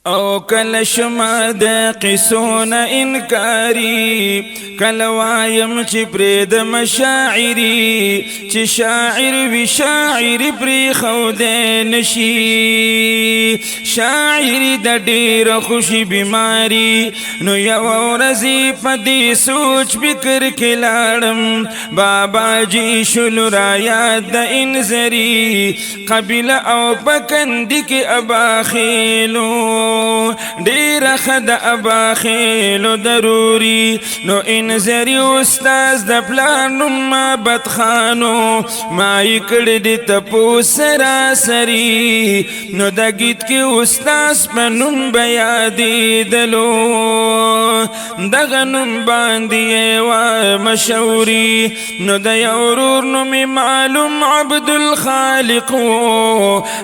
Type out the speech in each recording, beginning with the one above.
او کل شما د قصون انکاری کل وایم چی پرید مشاعری چی شاعر وی شاعر پری خود نشی شاعری د ډیر خوشی بیماری نو یو ورځی پدی سوچ بکر کلاړم بابا جی شلو را یاد د انزری قبل او پکند کی ابا خیلو ډیر خد ابا خیلو ضروری نو انزری استاز د پلانو ما بدخانو ما یکړه د تپو سراسری نو د گیت کی استاز پنوم بیا دی دلو دغه نوم باندې و مشوري نو د یورور نو می معلوم عبد الخالق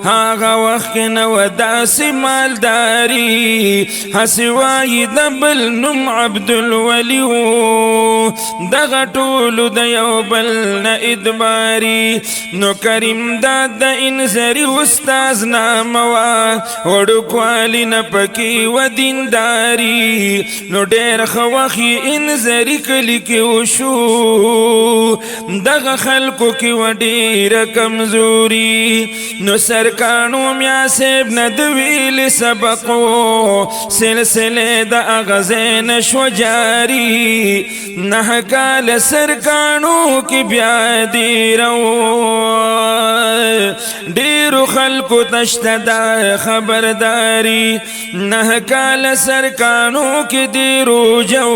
هاغه وخت نو داس مالداري حسوای دبل نم عبد الولی دغه ټول د یو بل نه ادباري نو کریم داد د انزری استاز ناموا وړو کوالی نه پکی و دینداری نو ډېر خوخي انزری کلی کې وشو دغه خلکو کې و ډېر کمزوري نو سرکانو میا سیب نه د ویل سبقو سلسله د اغزین شو جاری نه کال سرکانو کی بیا دیرو ډیرو خلکو تشت دا خبرداری نه کال سرکانو کی دیرو جو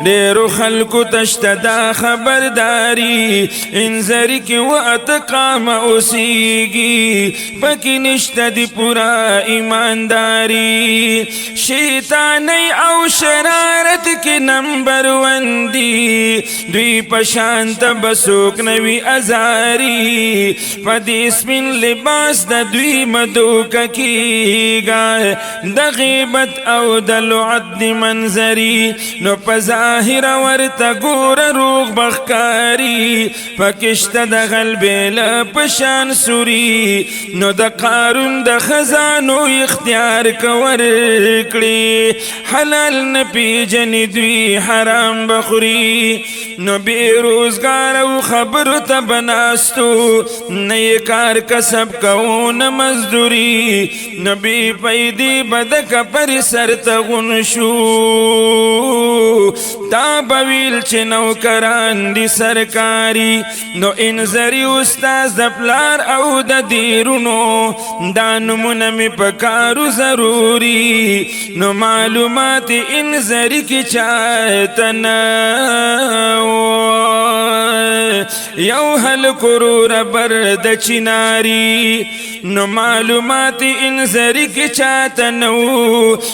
ډیرو خلکو تشت دا خبرداری انزری کی واتقام اوسیگی پکی نشت دی پورا ایمانداری شیطانی او شرارت کی نمبر ون دی دوی پشانت بسوک نوی ازاری پدی سپین لباس دا دوی مدوک کی گا دا غیبت او دا لعد دی منظری نو پظاہر ورتا گور روغ بخکاری پکشت دا غلبیل پشان سوری نو دا قارون دا خزانو اختیار کور کړي حلال نه پیژني دوی حرام بخوري نو بے روزگار او خبر ته بناستو نه کار کسب کو نه مزدوری نبی پیدي بدک پر سر ته غن شو تا بویل چې نوکران دي سرکاري نو انزری استاز د پلار او د دیرونو دا نمونه می پکارو ضروری نو معلومات انزری کی چاہتنا یو حل کرور برد چناری نو معلومات انزری کی چاہتنا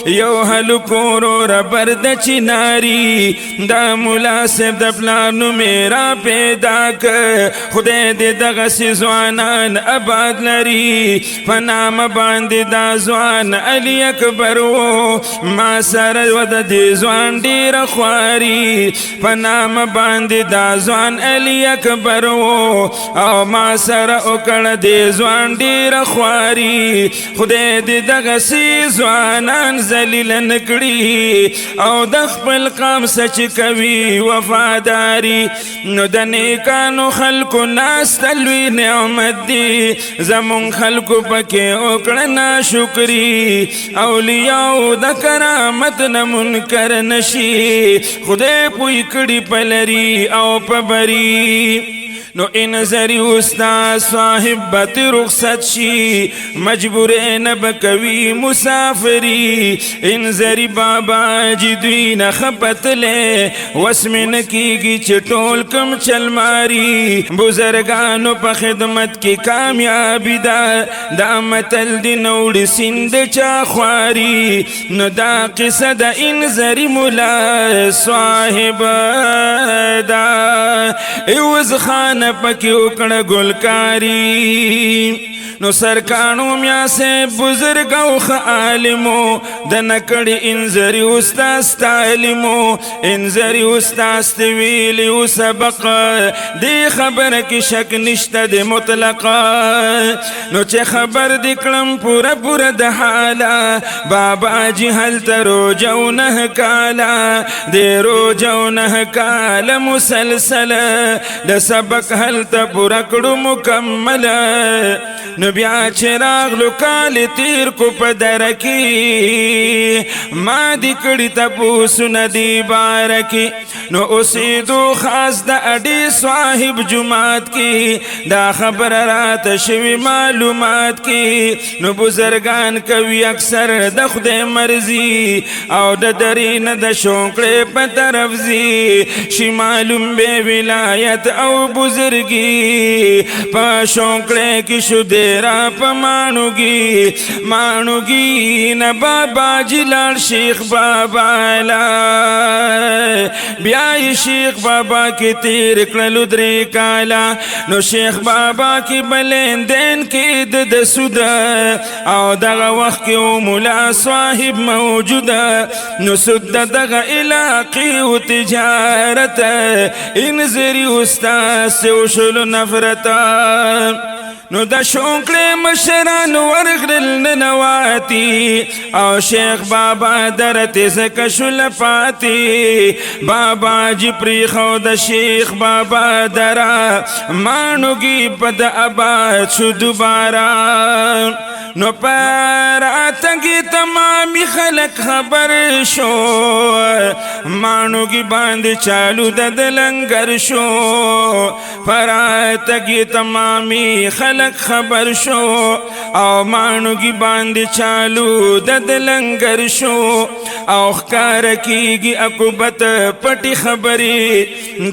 یو حل کرور برد چناری دا ملاسب دا پلانو میرا پیدا کر خدای دے دغسی زوانان آباد لری پنام باندې دا زوان علی اکبر ما سره ود دې زوان ډیر خواري پنام باندې دا زوان علی اکبر او ما سره وکړه دې زوان ډیر خواري خدای دې دغه سي زوانان ذلیل نکړي او د خپل قام سچ کوي وفاداری نو د نیکانو خلکو ناس تلوي نعمت دی زمون خلکو پکې وکړه ناشکری اولیاء د کرامت نه منکر نشي خدای پوی کړي پلری او پبری نو انزری استاد صاحب بت رخصت شي مجبور نه بکوي مسافری انزری بابا جی دوی نه خپتله وسمن کیږي چې ټول کم چل ماری بزرگانو په خدمت کې کامیابی ده دا متل دی نوړ سیند چا خواري نو دا قصه د انزری مولا صاحب دا ایوز خان پکی وکړه ګلکاری نو سرکانو میا سے بزرگ او عالمو د نکړی انزری استاد تعلیمو انزری استاد ویلی او سبق دی خبر کی شک نشته د مطلق نو چې خبر دکړم پورا پورا د حالا بابا جی هل ترو جو نه کالا دی رو جو نه کالا مسلسل د سبق هل ته پورا کړو مکمل نو بیا چراغ لو کال تیر کو پدرکی ما دی کڑی تپوس ندی بارکی نو اسی دو خاص دا اڈی صاحب جماعت کی دا خبر رات شوی معلومات کی نو بزرگان کوي اکثر د خدای مرضی او د درین د شوکړې په طرف زی شي معلوم به ولایت او بزرگی په شوکړې کې شو دیرا په مانوگی نه بابا جلال شیخ بابا لا بیاي شیخ بابا کی تیر کړلو درې کالا نو شیخ بابا کی بلندین کی د سود او دغه وخت کې مولا صاحب موجود نو سود دغه علاقې او تجارت انزری استاد سے وشلو نفرت نو دا شوکړې مشران ورغلل ننواتی او شیخ بابا درته زکه شل پاتی بابا جی پری خو د شیخ بابا درا مانوگی پد آباد شو دوبارہ نو پراتگی تمامی خلق خبر شو مانوگی باند چالو د لنگر شو پراتگی تمامی خلق خبر شو او مانوگی باند چالو د لنگر شو او خکار کیگی اکوبت پٹی خبری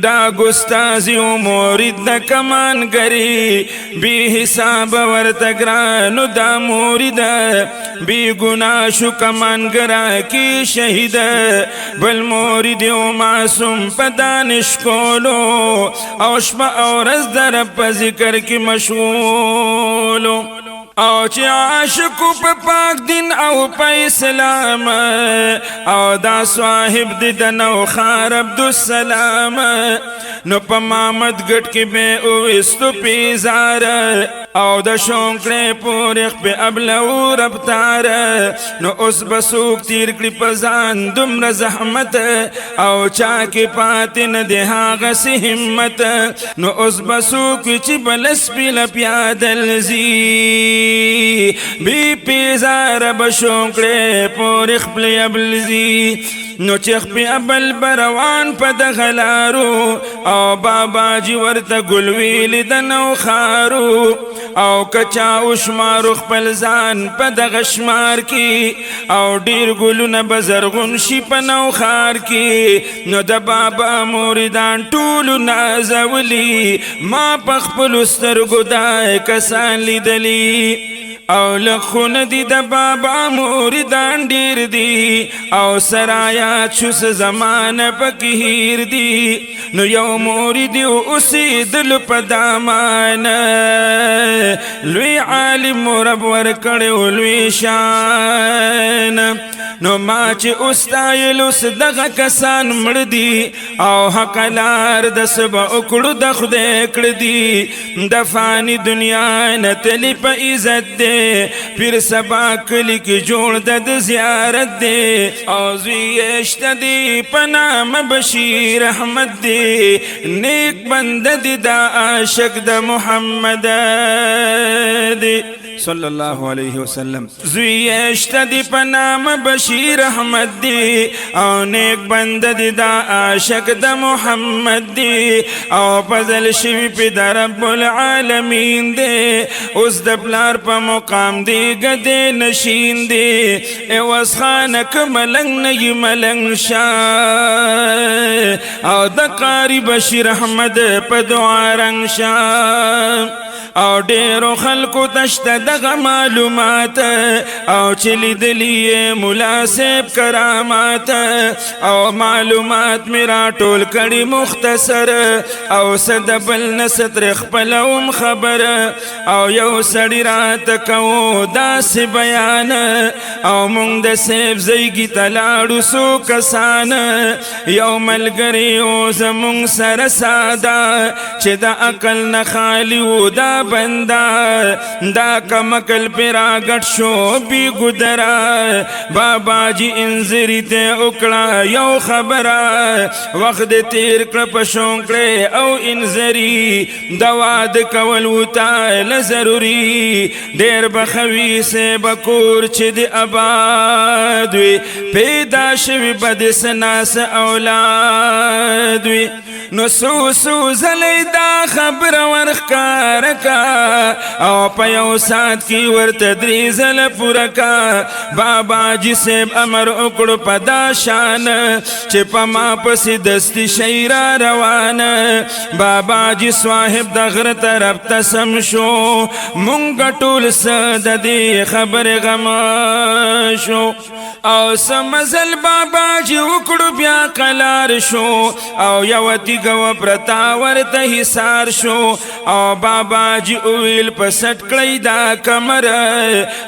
دا گستازی و مورد دا کمان گری بی حساب ورتگرانو دا مورد بی گناہ شو کمان گرا کی شہید بل مورد و معصوم پا دانش کولو او شپا او رز در پا ذکر کی مشغولو او چې عاشقو په پاک دین او په اسلام او دا صاحب د نو خار عبدالسلام نو په محمد گټ کې به او استو پیزار او د شونکړې پورخ په ابلو رفتار نو اوس بسوک تیر کړي پزان دومره زحمت او چا کې پات نه ده هغه سي همت نو اوس بسوک چې بلس بل پیادل زی بی پیزار بشونکړې پورخ په ابلزی نو چخ پی ابل بروان پا دغلارو او بابا جی ورطا گلویل دنو خارو او کچاو شمارو خپل ځان پا دغشمار کی او دیر گلو نبزرغن شی پا نو خار کی نو دا بابا موردان طولو نازولی ما پخپل استرگو دای کسان لیدلی او لخون دی دا بابا موردان دیر دی او سرایات شس زمان پکہیر دی نو یو موردی اسی دل پا دامان لوی عالم رب ورکڑ لوی شان نو ما چی استایل اس دغا کسان مردی او حق لار دس با اکڑو دخ دیکڑ دی دفانی دنیا نتلی پا عزت دے پھر سبا کلی کی جوڑ دد زیارت دے او زویشت دی پنام بشیر احمد دی نیک بند دی دا عاشق دا محمد دی صلی اللہ علیہ وسلم زویشت دی پنام بشیر احمد دی او نیک بند دی دا عاشق دا محمد دی او پزل شوی پی دا رب العالمین دے اس دا پلار پا مقام دی گدے نشین دی ایواز خانک ملنگ نگی ملنگ شاہ او دا قاری بشیر احمد پا دعا رنگ شاہ او ډیرو خلکو تشته دغه معلومات او چې لیدلی مناسب کرامات او معلومات می راټول کړي مختصر او صدبل نستر خپلوم خبر او یو سړی راته کو داسې بیان او مونږ د سیب زیږي ته لاړو څو کسان یو ملګری و زمونږ سره ساده چې د عقل نه خالي و دا بنده دا کمکل پې راګډ شو بی ګدره بابا جي انځري ته وکړه یو خبره وخت دې تیر کړه په شونکړې او انځري دوا د کول وتاله ضروري ډېر بخوي سه بکور چې د آباد وي پیدا شوي بد سناس اولاد وي نو سو زلی دا خبر ورخکار کا او په یو سات کی ورته درې زله پوره کا بابا جي صاحب امر وکړو په دا شان چې په ما پسې دستي شی را روانه بابا جي صاحب د غره طرف ته سم شو مونږ ټول څه د دې خبرې غم شو او سمزل بابا جي وکړو بیا قلار شو او یو تیګه پرتا ورته حصار شو او بابا جي اویل په سټ کړی دا کمر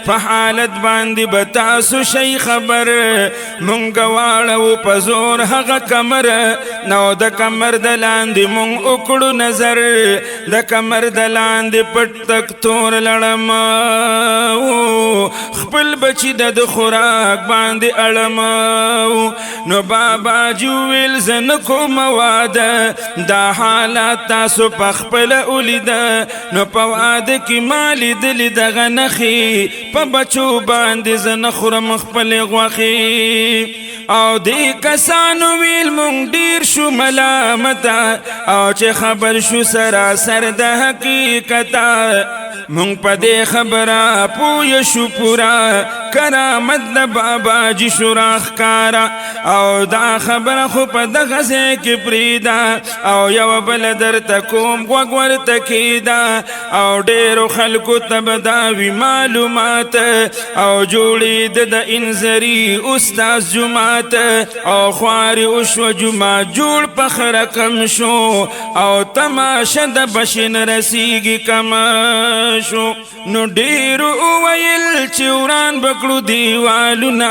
په حالت باندې بتاسو شي خبر مونږ واړو په زور هغه کمر نو د کمر د لاندې مونږ وکړو نظر د کمر د لاندې پټ تک تور لړم خپل بچی د خوراک باندې اړم نو بابا جي ویل زن کوم واده دا حالات تاسو پخپل اولید نو په واده کې مالی دلی دغه نخي په بچو باندې زن خورم خپل غوخي او دی کسانو ویل مونږ ډیر شو ملامت او چې خبر شو سراسر د حقیقت مونږ په دې خبره پوه شو پورا کرامت د بابا جي شوراخ کارا او دا خبره خو په دغه ځای کې پریدا او یو بل درته کوم غوږ ورته کیدا او ډیرو خلکو ته به دا وي معلومات او جوړېده د انځري استاذ جومات او خوارې وشوه جومات جوړ پخ رقم شو او تماشه د بشن رسیږي کما شو نو ډیرو وویل چې وران بکړو دیوالونه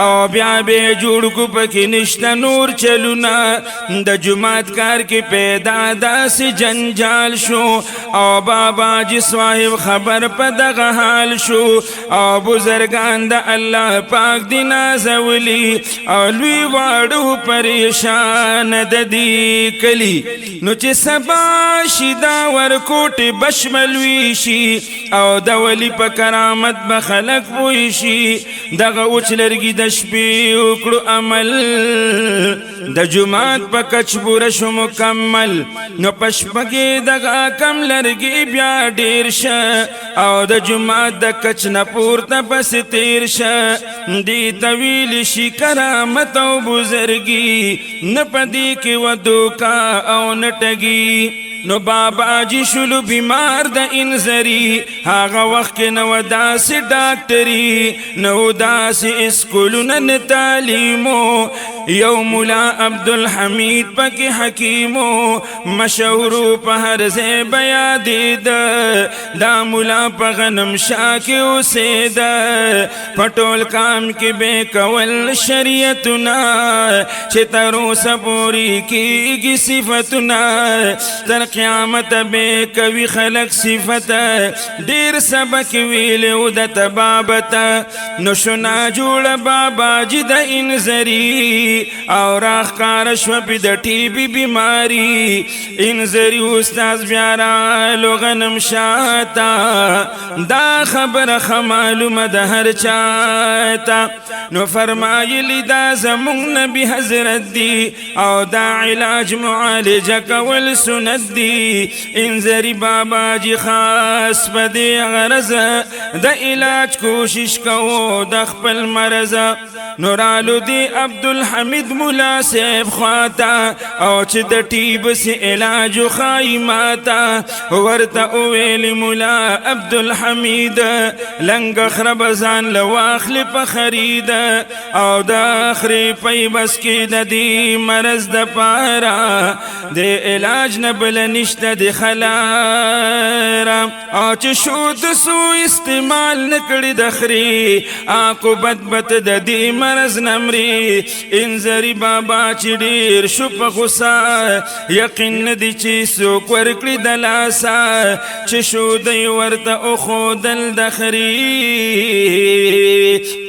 او بیا به جوړ کو پکې نشته نور چلونه د جومات کار کې پیدا داسې جنجال شو او بابا جي صاحب خبر په دغه حال شو او بزرگان د الله پاک دی نازولی او لوی واړو پریشان د دې کلی نو چې سبا شیدا ورکوټ بشمل وی شي او د ولی په کرامت به خلق وی شي دغه اوچ لرګي د شپې وکړو عمل د جمعات په کچبور شو مکمل نو پشپګي دغه کم لرګي بیا ډیر شه او د جمعات د کچ نه پورته بس تیر شه دی طویل شي کرامت او بزرګي نه پدې کې ودوکا او نټګي نو بابا جي شلو بیمار د انځري هغه وخت کې نو داسې ډاکټري نو داسې اسکولونه نه تعلیمو یو مولا عبدالحمید پکې حکیمو مشهور په هر ځای بیا دید دا مولا په غنم شاه کې اوسېده په ټول کام کې به کول شریعتونه چې تر اوسه پورې کېږي صفتونه تر قیامت به کوي خلق صفت ډیر سبق ویلو د تبابت نو شنا جوړ بابا جي د انځري او راخکار شو په د ټي بي بیماری انځري استاد بیا را لغنم شاتا دا خبر معلومه د هر چاته نو فرمایلی دا زمون نبی حضرت دی او دا علاج معالجه کول سنت دی انځري بابا جي خاص په دې غرض د علاج کوشش کوو د خپل مرض نورالو دی عبدالحمید عبدالحمید مولا صاحب خواتا او چې د ټیب سی علاج خای ماتا ورته اویل مولا عبدالحمید لنګ خرب ځان لواخل په خرید او د اخري پي بس کې د دې مرض د پارا د علاج نه بل نشته د خلارا او چې شو د سو استعمال نکړي د خري اكو بدبت د دې مرض نمري انزري بابا چې ډیر شو په غصه یقین ندي چې څوک ورکړي د لاسا چې شو دی ورته او خودل د خري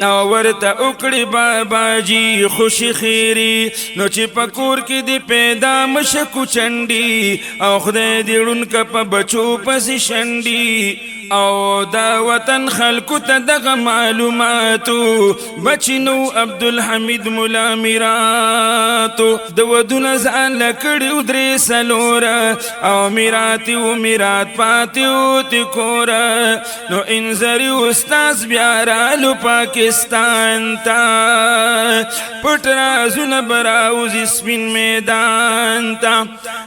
او ورته وکړي بابا جی خوشي خيري نو چې پکور کې دی پیدا مشکو چنډي او خدای دې ړونکه په بچو پسې شنډي او دا وطن خلکو ته دغه معلوماتو بچینو عبدالحمید مولا میراتو د ودونه ځان لکړي درې سلوره او میراتی و میرات پاتیو تی کورا نو انزری استاز بیارالو پاکستان تا پټ رازونه براوزی سپین میدان تا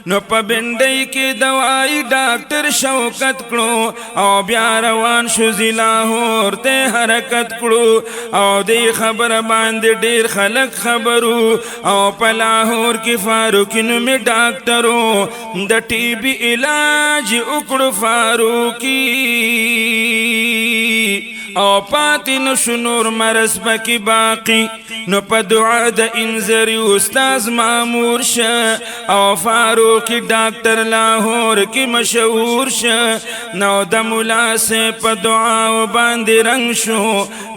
نو په بنډۍ کې دوايي ډاکټر شوکت کړو او بیا روان شو لاهور ته حرکت کړو او دې خبر باندې ډیر خلک خبرو او په لاهور کې فاروق نومي ډاکټرو د ټي بي علاج وکړو فاروقي او پاتې نشو نور مرض پکې باقي نو په دعا د انزري استاز مامور شه او فاروقي ډاکټر لاهور کې مشهور شه نو د مولا سه په دعا باندې رنگ شو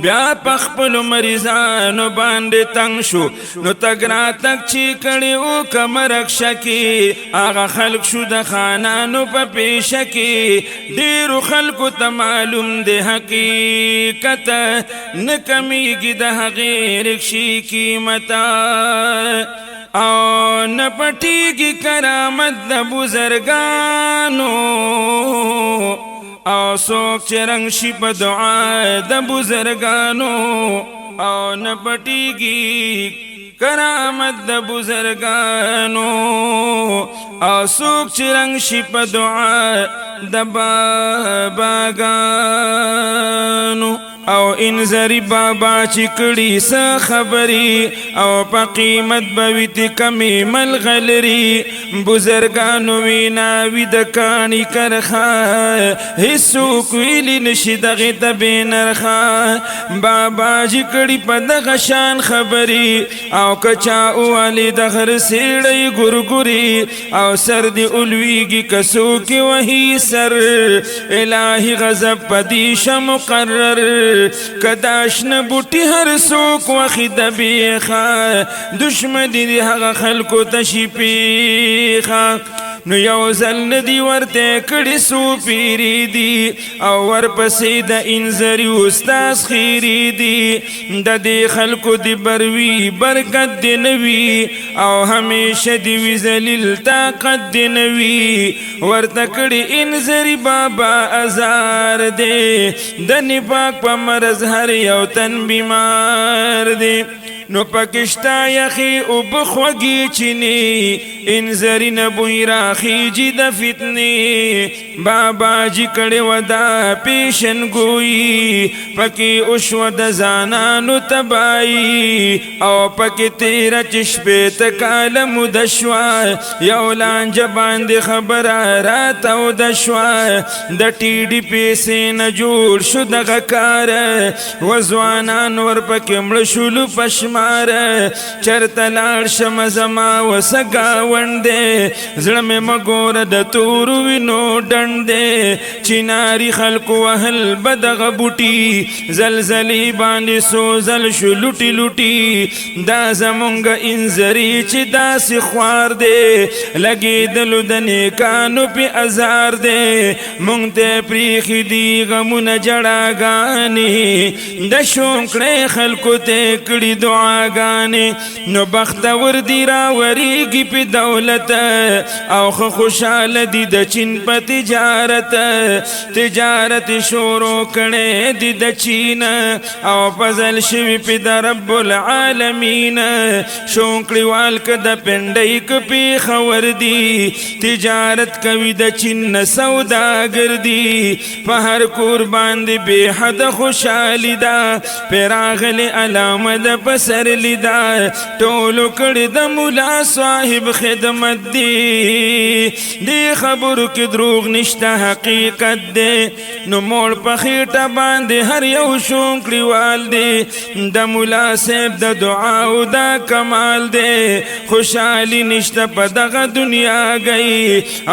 بیا په خپل مریضانو باندې تنگ شو نو تګرا تک چې کړي او کمرک شکی هغه خلق شو د خانانو په پیش کې ډیرو خلکو ته معلوم دی حقیقت نکمیږي د هغې رکشي قیمت او نه پټیږي کرامت د بزرګانو او څوک چې رنګ شي په دعا د بزرګانو او نه پټیږي کرامت د بزرګانو او څوک چې رنګ شي په دعا د باباګانو او انزري بابا چې کړي څه خبري او په قیمت به وي کمی ملغلري بزرګانو وینا وي د کاڼي کرخه هیڅوک ویلی نشي دغې ته بې نرخه بابا چې کړي په دغه شان خبري او که چا ووالي د غر سیړی ګورګوري او سر دې اولویږي که څوک وهي سر الهي غضب په دې شه مقرر کداشن بوټي هر څوک وخت د بیخه دشمن دي هغه خلکو ته شي پیخه نو یو ځل ندی ورته کړي سو پیری دي او ورپسې د انزري استاز خیری دي د دې خلکو دی بروي برکت دی نوي او همیشه دی وی ذلیل طاقت دی نوي ورته کړي انزري بابا ازار دی د نفاق په مرض هر یو تن بیمار دی نو پکشتا یخی او بخوگی چینی انزری نبوی راخی جی دا فتنی بابا جی کڑی ودا پیشن گوئی پکی اشو دا زانانو تبائی او پکی تیرا چشپیت کالمو دشوا یولان جبان دی خبر راتاو دشوا دا ٹیڈی پیسے نجوڑ شو دا غکار وزوانان ور پکی ملشولو پشما چرته لاړ شم زما وسګا وندې زړه مې مګور د تور وینو ډنډې چیناری خلق وهل بدغه بوټي زلزلې باندې سوزل شو لوټي لوټي دا زمونږ انزري چې داسې خوار دی لګېدلو د نیکانو په ازار دی مونږ ته پریښي دي غمونه جړاګانې د شوم کړې خلکو ته کړي دعا دعاګانې نو بختور دی راوریږي په دولت او خوشحاله دی د چین په تجارت شروع کړي دی د چین او فضل شوي په د رب العالمین شونکړیوال که د پنډۍ که پیښور دی تجارت کوي د چین نه سوداګر دی په هر کور باندې بې حده خوشحالي ده پرې راغلې علامه د پسرلي ده ټولو کړي د ملا صاحب خدمت دی دې خبرو کې دروغ نشته حقیقت دی نو موړ په خېټه باندې هر یو شونکړیوال دی د ملا صاحب د دعاو دا کمال دی خوشحالي نشته په دغه دنیا گئی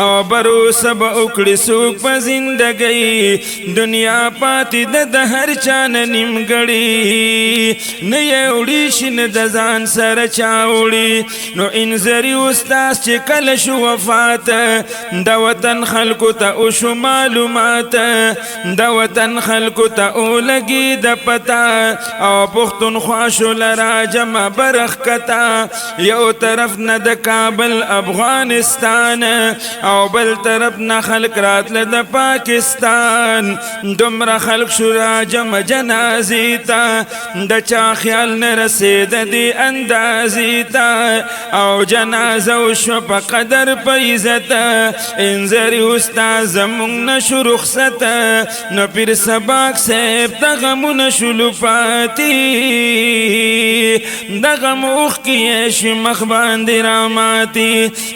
او بروسه به وکړي څوک په زندګۍ دنیا پاتې ده د هر چا نه نیمګړي نه یې وړي شي نه د ځان سره چا وړي نو انذري استاذ چې کله شو وفات د وطن خلکو ته وشو معلومات د وطن خلکو ته ولګي د پتا او پښتونخوا شو لرا جمع برخ کتا یو طرف نه د کابل افغانستان او بل طرف نه خلق راتله د پاکستان دومره خلق شو را جمع جنازې ته د چا خیال نه رسېد دې اندازې ته او جنازه وشوه په قدر په عزت انذري استاد زمونږ نه شو رخصت نو پیر سباک صاحب د غمونه شولو پاتې د غم اوښکې یې شي مخ باندې راماتې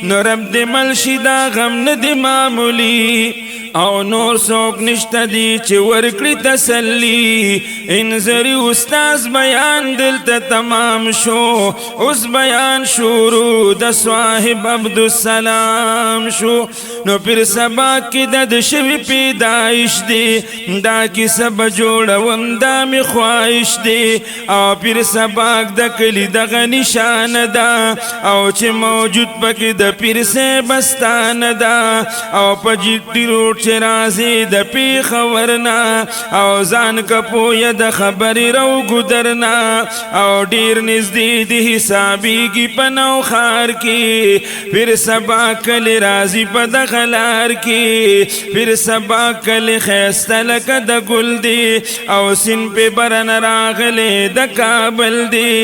نو رب دې مل شي دا غم نه دې معمولي او نور څوک نشته دی چې ورکړي تسلي انذري استاذ بیان دلته تمام شو اوس بیان شروع د صاحب عبدالسلام شو نو پیر سبا کې د شوي پیدایش دی دا کیسه به جوړوم دا مې خواهش دی او پیر سباک د کلي دغه نشانه ده او چې موجود پکې د پیر صاحب استانه ده او په جټي روډ چې راځي د پیښور نه او ځان که پویه د خبرې رو ګودرنا او ډیر نږدې د حسابېږي په نوښار کې پیر سبا کلي راځي په دغه لار کې پیر سبا کلي ښایسته لکه د ګل دی او سین پې برن راغلی د کابل دی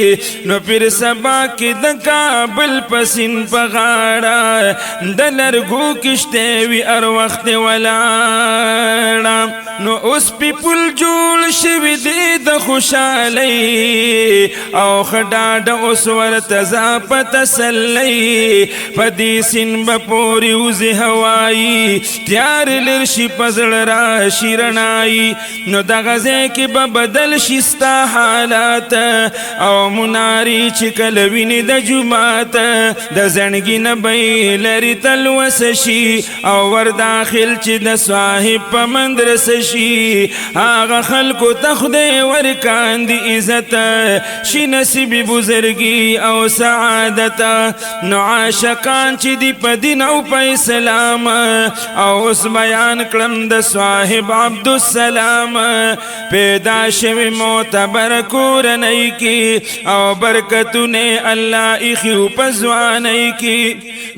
نو پیر سبا کې د کابل په سین په غاړه د لرګو کشتې وي هر وخت ولاړه نو اوس پې پل جوړ شوي دی د خوشحالۍ او ښه ډاډه اوس ورته ځه په تسلۍ په دې سین به پورې وځي هوایي تیارې لر شي په زړه راشي رڼایي نو دغه ځای کې به بدل شي ستا حالات او مناري چې کله ویني د جومات د زڼګي نه به یې لرې تلوسه شي او ور داخل چې د صاحب په مندرسه شي هغه خلکو ته خدای ورکاندي عزت شي نصیب بزرګي او سعادت نو عاشقان چې دی په دین او په اسلام او اوس بیان کړم د صاحب عبدالسلام پیدا شوی معتبر کورنۍ کې او برکتونه الله ایخو په ځوانۍ کې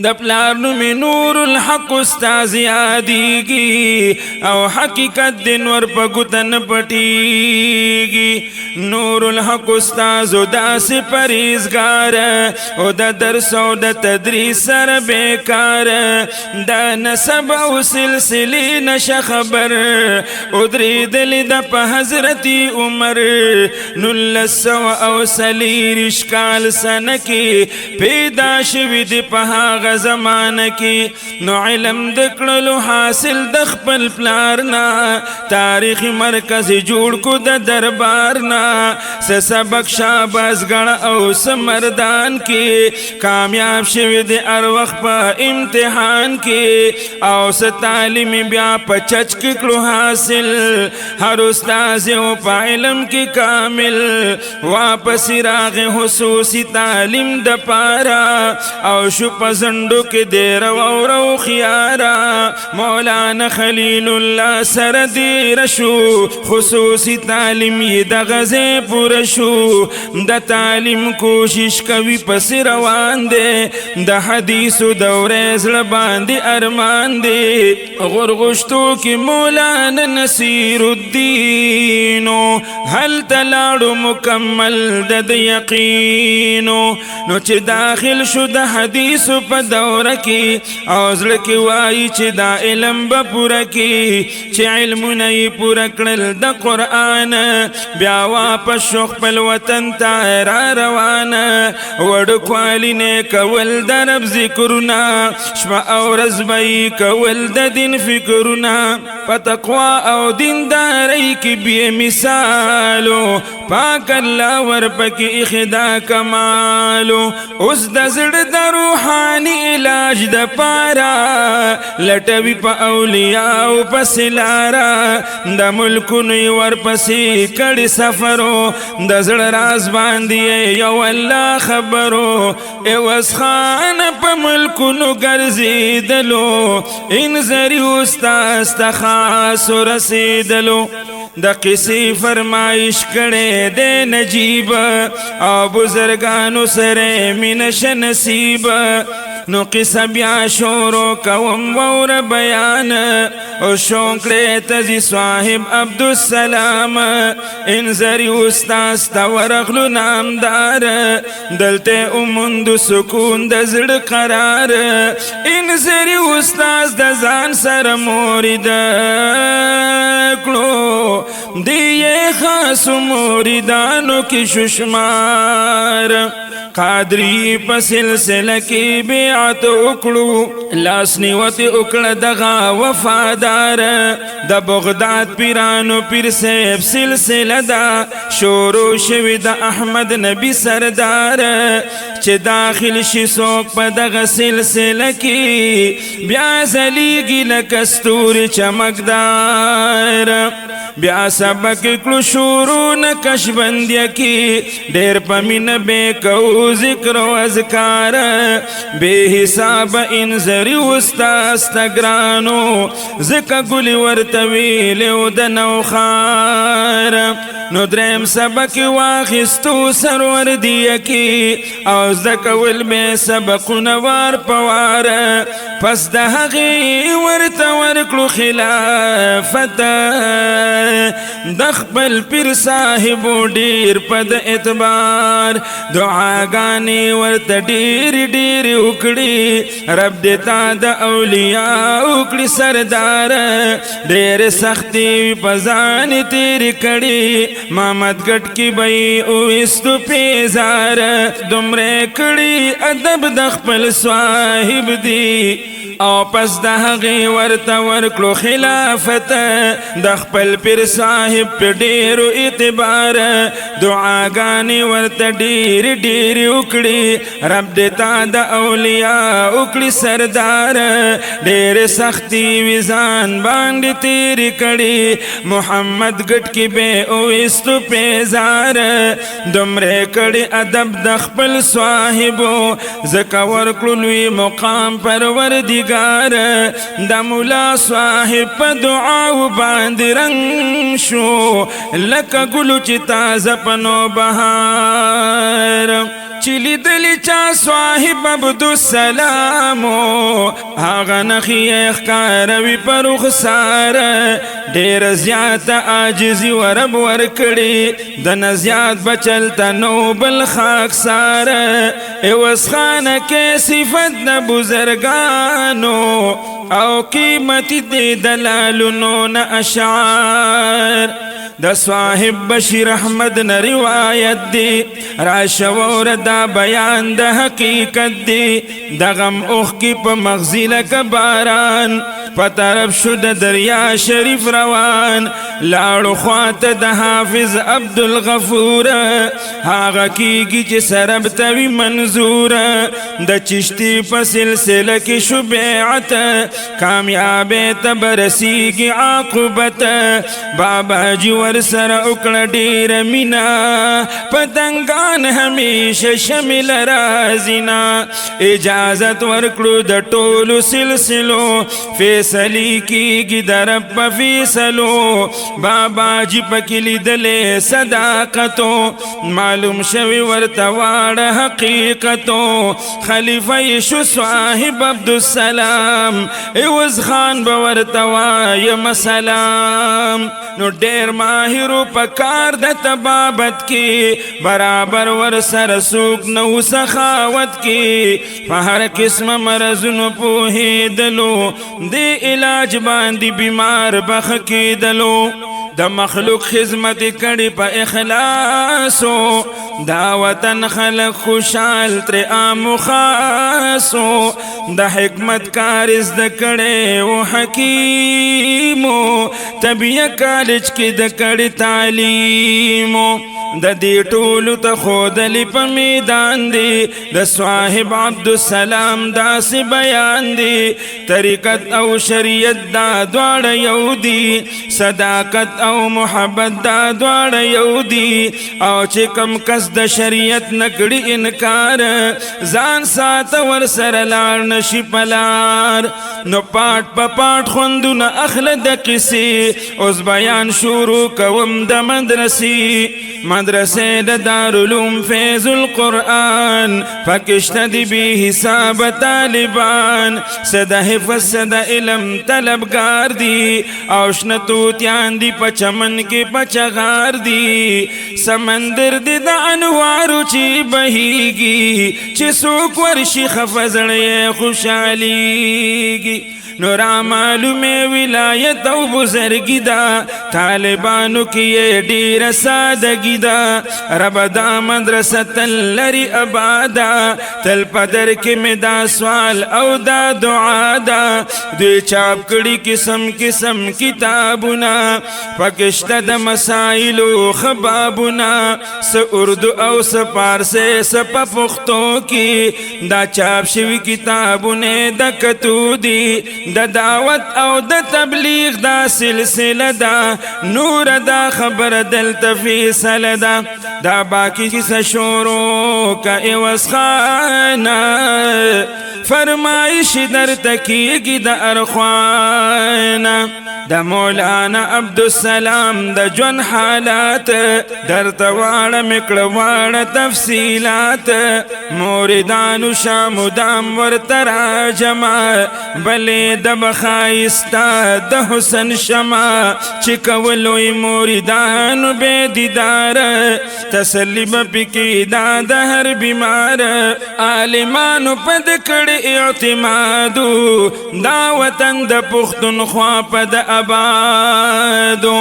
د پلار نوم نور الحق استاذ یادېږي او حقیقت د نور په ګوته نه پټېږي نور الحق استاذ داسې پرهیزګار او د درس او د تدریس سره بیکار د نسب او سلسلې نشه خبر ودرېدلې د په حضرت عمر 1940 کال سنه کې پیدا شوي د په هغه زمانه کې نو علم د کړلو حاصل د خپل پلار نه تاریخي مرکز جوړ کو د دربار نه سبق شاباز ګڼ او سمردان کې کامیاب شوي د هر وخت په امتحان کې او تعلیم بیا په چچ کې کړو حاصل هر استاذ او په علم کې کامل واپس را راغ خصوصی تعلیم د پارا او شو پزندو کې دیر وورو خیارا مولانا خلیل الله سر دیر شو خصوصی تعلیم یې د غزه پور شو د تعلیم کوشش کوي پس روان دی د حدیثو دورې زړه باندې ارمان دی غرغشتو کې مولانا نصیر الدین هل تلاړو مکمل د یقینو نو چې داخل شو د حدیثو په دوره کې او زړه کې وایي چې دا علم به پوره کې چې علمونه یې پوره کړل د قرآن بیا واپس شو خپل وطن ته را روانه وړوکوالي نه کول د رب ذکرونه شپه او ورځ به یې کول د دین فکرونه په تقوا او دیندارۍ کې بې مثالو پاک الله ورپکې اخدا کمالو اوس د زړه د روحاني علاج د پارا لټوي په اولیاء پسې لاره د ملکونو یې ورپسې کړي سفرو د زړه راز باندې یو الله خبرو عوض خان په ملکونو ګرځېدلو انذري استاذ ته خاص رسېدلو د قصې فرمایش کړي د نجیب او بزرگانو سره مینش نصیب نو قصه بیا شورو کوم وور بیان او شوکړې تزي صاحب عبدالسلام انذري استاذ تا ورغلو نامدار دلته اومند سکون د زړه قرار انذري استاذ د ځان سره مرید کړو دی خاص مریدانو کې ششمار قادری په سلسله کې بیعت وکړو لاس نیوت وکړه دغه وفادار د بغداد پیرانو پیر صاحب سلسله دا شروع شوی د احمد نبی سردار چې داخل شي څوک په دغه سلسله کې بیا ځلیږي لکه ستوري چمکدار بیا سبق کړو شروع نقش بندیا کې ډېر په مینه به کو ذکر و اذکار بے حساب انذری استاذ تگرانو ذکر گلی ورتویلو د نوخار نو درم سبق واخستو سرور دیا کی او زکول بے سبق نوار پوار پس د هغې ورته ورکړو خلافت د خپل پیر صاحب ډیر په د اعتبار دعاګانې ورته ډېرې ډېرې وکړي رب دې تا د اولیاء وکړي سردار ډېرې سختې په ځان تېرې کړي محمد ګټ کې به یې اویستو پیزار دومره کړي ادب د خپل صاحب دی او پس د هغې ورته ورکړو خلافت د خپل پیر صاحب په ډېرو اعتبار دعاګانې ورته ډېرې ډېرې وکړي رب دې تا د اولیاء وکړي سردار ډېرې سختي وي ځان باندې تېرې کړي محمد ګټ کې به اویستو پیزار دومره کړي ادب د خپل صاحبو ځکه ورکړو لوی مقام پروردګار د مولا صاحب په دعاو باندې رنګ شو لکه ګلو چې تازه په نوبهار چې لیدلی چا صاحب عبدالسلامو هغه نښې یې ښکاروي په رخسار ډېره زیاته عاجزي ورب ورکړي د نه زیات بچل ته نو بل خاکسار عوض خانه کې صفت د بزرګانو او قیمتي د دلالونو نه اشعار د صاحب بشیر احمد نه روایت دی راشور دا بیان د حقیقت دی د غم اوخ کی په مغزی لکه باران په طرف شو د دریا شریف روان لاړو خواته د حافظ عبدالغفور هغه کیږي چې سرب توي منظور د چشتی په سلسله کې شو بیعت کامیابی ته برسیږي عاقبت بابا جی ور سره وکړه ډېره مینه پتنګان همیشه شمل رازینا اجازت ورکړو د ټولو سلسلو فیصلې کیږي د رب په فیصلو بابا جی پکې لیدلې صداقتو معلوم شوی ورته واړه حقیقتو خلیفه شو صاحب عبدالسلام عوض خان به ورته وایم سلام نو ډېر ماهرو په کار د طبابت کې برابر ور سره څوک نو سخاوت کې په هر قسمه مرضونو پوهېدلو دې علاج باندې بیمار بخ کېدلو د مخلوق خدمت کړي په اخلاصو دا وطن خلق خوشحال تر عام خاصو د حکمت کار زده کړي او حکیمو طبیعه کالج کې د کړي تعلیمو د دې ټولو ته ښودلي په میدان دی د صاحب عبدالسلام داسې بیان دی طریقت او شریعت دا دواړه یو دي صداقت او محبت دا دواړه یو دي او چې کم کس د شریعت نکړي انکار ځان ساته ور سره لاړ نشي پلار نو پاټ په پاټ خوندونه اخله د قصې اوس بیان شروع کوم د مدرسې د دارالعلوم فیض القرآن پکشته دی بی حساب طالبان صد حفظ صد علم طلبگار دی او شنه توتیان دی په چمن کې پچغار دی سمندر دی د انوارو چې بهیږي چې څوک ورشي خفه زړه خوشحالیږي نو را معلومه ولایت او بزرگی دا طالبانو کی ډیر سادگی دا رب دا مدرسه تل لري آبادا تل پدر کې می دا سوال او دا دعا دا دوی چاپ کړي قسم قسم کتابونه پکشته د مسائلو خبابونه س اردو او س پارسه س پښتو کې دا چاپ شوی کتابونه د کتو دي د دعوت او د تبلیغ دا سلسله دا نور دا خبر دلته فیصله دا باقی کیسه شروع کا عوض خانه فرمایش در تکیگی د ارخوانه د مولانا عبدالسلام د جون حالات در تواړه مکړه واړه تفصیلات موردانو شامدام ورترا جمع بلې د بخایستا د حسن شمع چې کولوی موردانو به دیدار تسلی بپکې دا د هر بیمار عالمانو پد کړي اعتمادو دا وطن د پښتونخوا پد آبادو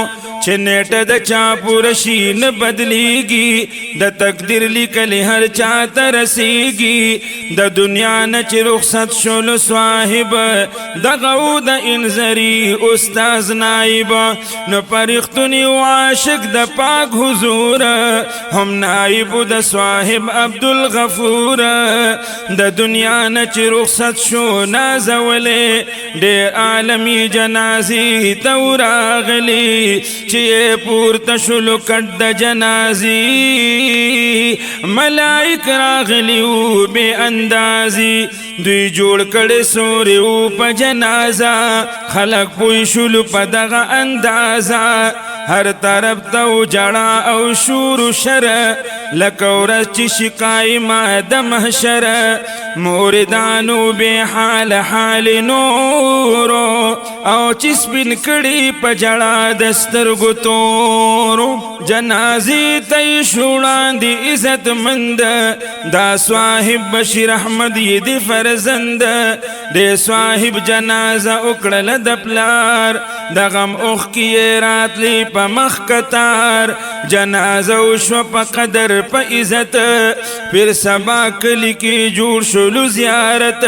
چې نیټه د چا پوره شي نه بدلیږي د تقدیر لیکلي هر چا ته رسیږي د دنیا نه چې رخصت شولو صاحب دغه و د انذري استاذ نایب نو پرښتوني و عاشق د پاک حضور هم نایب د صاحب عبدالغفور د دنیا نه چې رخصت شو نازولې ډېر عالمي جنازې ته راغلي چې پورته شلو کټ د جنازي ملائک راغلی و بے اندازی دوی جوړ کړي سوري و په جنازه خلق پوي شلو په دغه اندازه هر طرف ته جړه او شور شر لکه ورځ چې شقای ما د محشر موردانو به حال نورو او چې سپین کړي په جړه د سترګو تورو جنازې ته شوړاندې عزت مند دا صاحب بشیر احمد یې د فرزند د صاحب جنازه وکړله د پلار د غم اوښ کې راتلی په مخ کتار جنازه وشوه په قدر په عزت پیر سبا کلی کې جوړ شولو زیارت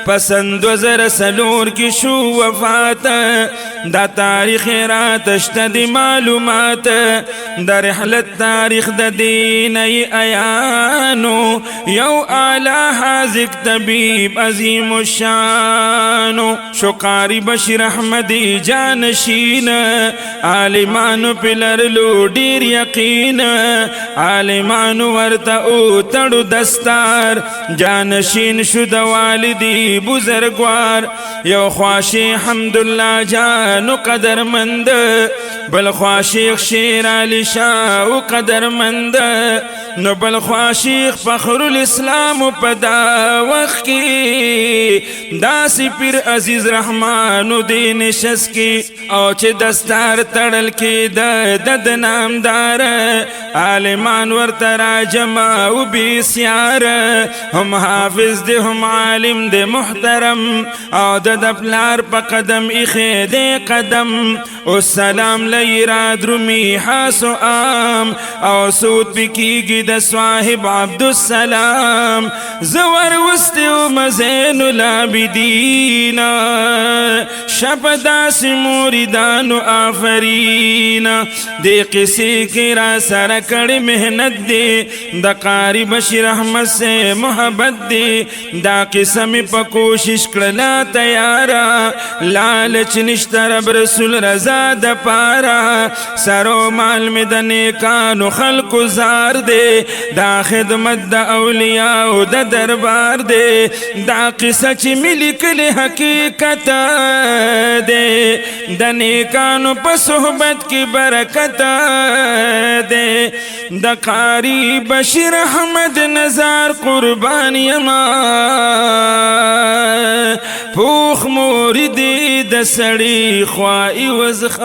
پسند 2004 کې شو وفات دا تاریخ راتشته د معلومات د رحلت تاریخ د دین ای ایانو یو اعلی حاذق طبیب عظیم الشان شو قاری بشیر احمدی جانشین عالمانو پلرلو ډیر یقین عالمانو ورته او تړو دستار جانشین شو د والدی بزرگوار یو خوا شیخ حمدالله جانو قدرمند بل خوا شیخ شیر علی شاو قدرمند نو بل خوا شیخ فخر الاسلام پدا وقت کی داسی پیر عزیز رحمانو دی نشس کی او چه دستار تڑل کی د نامدار عالمان ورترا جمع بیسیار هم حافظ دی هم عالم دی محترم او د پلار پا قدم ایخی دی قدم السلام لیراد رمی حاسو آم او سود بکیگی د صاحب عبدالسلام زور وستی و مزین العابدین شپداس موریدان و آفرین دی قصی کی را سرکڑ محنت دی دا قاری بشیر احمد سے محبت دی دا قسم پا کوشش کرلا تیارا لالچ نشتر رب رسول رضا دا پارا سرو مال میں دا نیکانو خلق زار دے دا خدمت دا اولیاء و دا دربار دے دا قصہ چی ملک لی حقیقت دے دا نیکانو پا صحبت کی برکت دے دا قاری بشیر احمد نظار قربانی ما پوخ موردی دا سڑی خوائی وزخانیم